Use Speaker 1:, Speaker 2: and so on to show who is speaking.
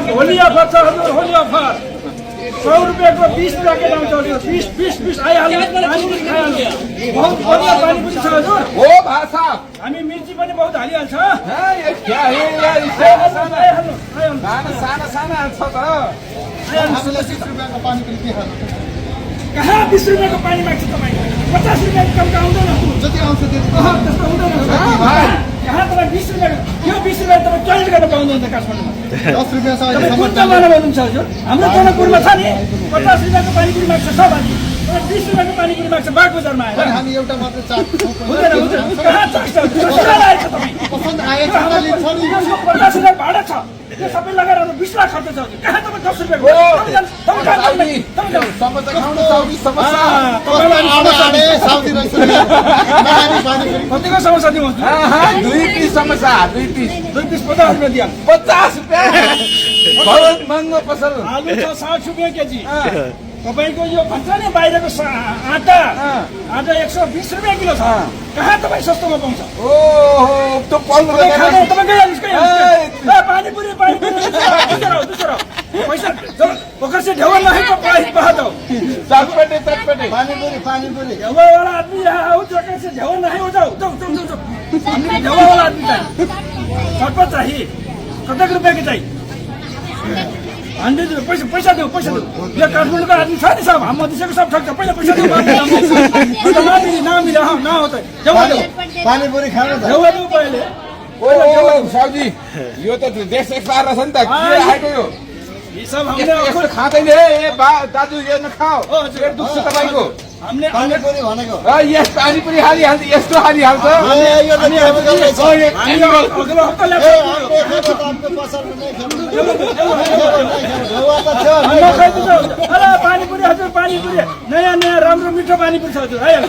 Speaker 1: Holi offer छ हजुर, Holi offer 100 रुपियाँको 20 प्याकेट आउँछ हजुर। 20 आइहाल्यो। पानीपुरी खाइहाल्यो। बहुत बढिया पानीपुरी छ हजुर।
Speaker 2: ओ भाषा
Speaker 1: हामी मिर्ची पनि बहुत हालिहाल्छ।
Speaker 2: ये क्या है यार,
Speaker 1: आइहाल्नु, आइहाल्नु।
Speaker 2: साना साना छ त।
Speaker 3: 30 रुपियाँको पानीपुरी के खानु?
Speaker 1: कहाँ 20 रुपियाँको पानी माग्छ तपाईँ? 50 रुपियाँको कम आउँदैन।
Speaker 3: जति आउँछ त्यति
Speaker 1: त्यस्तो हुँदैन। कहाँ तपाईँ 20 रुपियाँ यो 20 रुपियाँ तपाईँ टोइलेट गर्न पाउँदैन काठमाडौँमा।
Speaker 3: 10 रुपियाँ
Speaker 1: तपाईँ कुन जमाना भन्नुहुन्छ हजुर? हाम्रो जनकपुरमा छ नि 50 रुपियाँको पानीपुरी माग्छ सब हाली। तपाईँ 20 रुपियाँको पानीपुरी माग्छ बाग बजारमा आएर।
Speaker 3: हामी एउटा मात्र चाख्छौँ।
Speaker 1: हुँदैन हुँदैन। कहाँ चाख्छ? कहाँ आएछ तपाईँ?
Speaker 3: पसन्द आएछ भने लिन्छ नि।
Speaker 1: यसको 50 रुपियाँ भाडा छ। यो सबै लगाएर 20 लाख खर्च छ हजुर। कहाँ तपाईँ 10 रुपियाँको?
Speaker 2: समोसा खाउनु, साउदी समोसा।
Speaker 3: साउदी रहेछ नि। नखाने पानीपुरी।
Speaker 1: कतिको समोसा दिउँ हजुर?
Speaker 2: 2 पिस समोसा, 2 पिस
Speaker 1: 2 पिस 50 रुपियाँ दिइहाल्नु।
Speaker 2: 50 रुपियाँ। बहुत महँगो पसल।
Speaker 1: आलु छ 60 रुपियाँ केजी। तपाईँको यो भन्छ नि बाहिरको आटा 120 रुपियाँ किलो छ। कहाँ तपाईँ सस्तोमा पाउँछ?
Speaker 2: ओहो त्यो पल्लो
Speaker 1: तपाईँ गइहाल्नुहोस् पानीपुरी दुसरो पैसा पोखर से ढेवा नखेको प्राइस बहा दो।
Speaker 2: चटपटे
Speaker 3: पानीपुरी
Speaker 1: ढेवा वाला आदमी यहाँ आओ, पोखर से ढेवा नहीं हो जाओ। हमने ढेवा वाला आदमी चाहिए, चटपट चाहिए। कतक रुपया की चाहिए? 100 रुपये। पैसा दो। ये काठमाडौँ का आदमी छ नि सब, हम मधेसीको सब ठग्छ। पहिला पैसा दो। ना मिले हाँ ना होता ढेवा दो।
Speaker 3: पानीपुरी खानु त।
Speaker 1: ढेवा दो पहले।
Speaker 2: ओ साउजी यो त देश एक्सपायर रहेछ नि त। के आएको यो?
Speaker 1: ये सब हमने
Speaker 2: यस्तो खाँदैन है दाजु, यो नखाओ। पेट दुख्छ तपाईँको।
Speaker 1: हमने
Speaker 3: पानीपुरी भनेको
Speaker 2: यस पानीपुरी हालिहाल्छ, यस्तो हालिहाल्छ।
Speaker 1: अगलो हप्ता ल्याउँछ। अरे पानीपुरी हजुर, पानीपुरी नयाँ राम्रो मिठो पानीपुरी छ हजुर। आइहाल्नु।